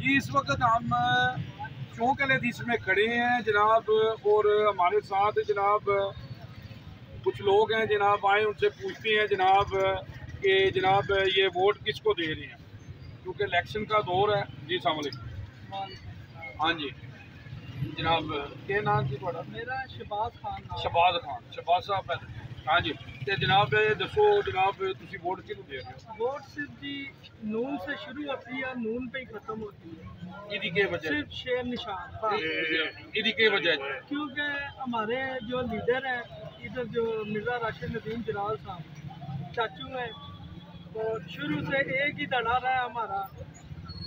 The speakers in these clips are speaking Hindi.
जी इस वक्त हम चौक हदीस में खड़े हैं जनाब, और हमारे साथ जनाब कुछ लोग हैं जनाब, आए उनसे पूछते हैं जनाब कि जनाब ये वोट किसको दे रहे हैं, क्योंकि इलेक्शन का दौर है। जी अस्सलाम वालेकुम। हाँ जी जनाब, क्या नाम जी थोड़ा? मेरा शहबाज खान। शहबाज साहब। हाँ जी, तो जनाब दसो जनाब तुसी वोट किसको दे रहे हो? वोट सिर्फ जी नून से शुरू होती है, नून पे ही खत्म होती है। इदी के वजह सिर्फ शेर निशान, इदी के वजह क्योंकि हमारे जो लीडर हैं इधर, जो मिर्ज़ा राशिद नदीम जलाल साहब चाचू हैं, तो शुरू से एक ही धड़ा रहा है हमारा,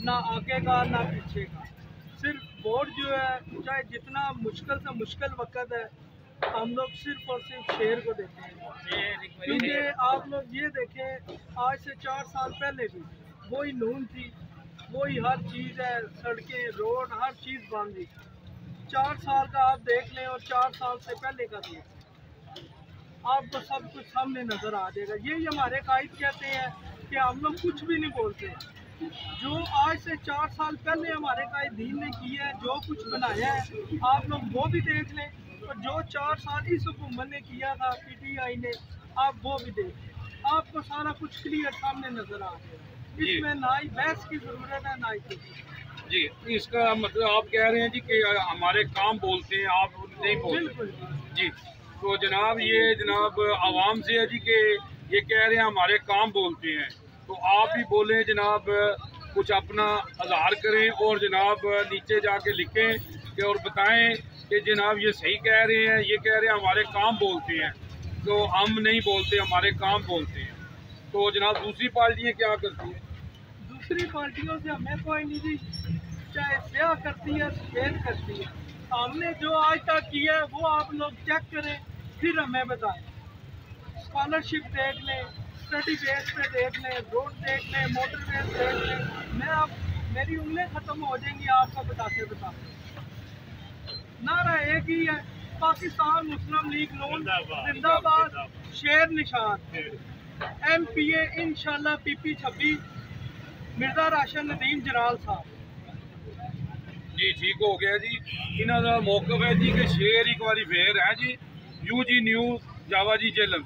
ना आगे का ना पीछे का। सिर्फ वोट जो है, चाहे जितना मुश्किल से मुश्किल वक्त है, हम लोग सिर्फ और सिर्फ शेर को देते हैं। क्योंकि आप लोग ये देखें, आज से 4 साल पहले भी वही नून थी, वही हर चीज़ है, सड़कें रोड हर चीज़ बन गई। 4 साल का आप देख लें और 4 साल से पहले का देख लें, आपको सब कुछ सामने नज़र आ जाएगा। यही हमारे कायद कहते हैं कि हम लोग कुछ भी नहीं बोलते। जो आज से 4 साल पहले हमारे कायदीन ने किया है, जो कुछ बनाया है, आप लोग वो भी देख लें, और जो 4 साल इस हुकूमत ने किया था PTI ने, आप वो भी देखें, आपको सारा कुछ क्लियर सामने नजर आ जाएगा। इसमें ना ही बहस की जरूरत है, ना ही कुछ। जी इसका मतलब आप कह रहे हैं जी कि हमारे काम बोलते हैं, आप नहीं बोलते। बिल्कुल जी, तो जनाब ये जनाब आवाम से है जी कि ये कह रहे हैं हमारे काम बोलते हैं, तो आप भी बोलें जनाब, कुछ अपना इज़हार करें और जनाब नीचे जाके लिखें कि और बताएं कि जनाब ये सही कह रहे हैं, ये कह रहे हैं हमारे काम बोलते हैं, तो हम नहीं बोलते, हमारे काम बोलते हैं। तो जनाब दूसरी पार्टियाँ क्या करती हैं? दूसरी पार्टियों से हमें कोई नहीं, चाहे स्याह करती है सफेद करती है, हमने जो आज तक किया है वो आप लोग चेक करें, फिर हमें बताएं। स्कॉलरशिप देख लें, स्टडी बेस पे देख लें, रोड देख लें, मोटर बेस देख लें, मैं आप मेरी उंगलें ख़त्म हो जाएंगी आपको बताते बताते। नारा एक ही है, पाकिस्तान मुस्लिम लीग नून जिंदाबाद, शेर निशान, MPA इंशाल्लाह PP 26 मिर्ज़ा राशिद नदीम जलाल साहब। जी ठीक हो गया जी, इन्हों का मौकफ है जी कि शेर एक बार फिर है जी। UG न्यूज़ जावा जी जेलम।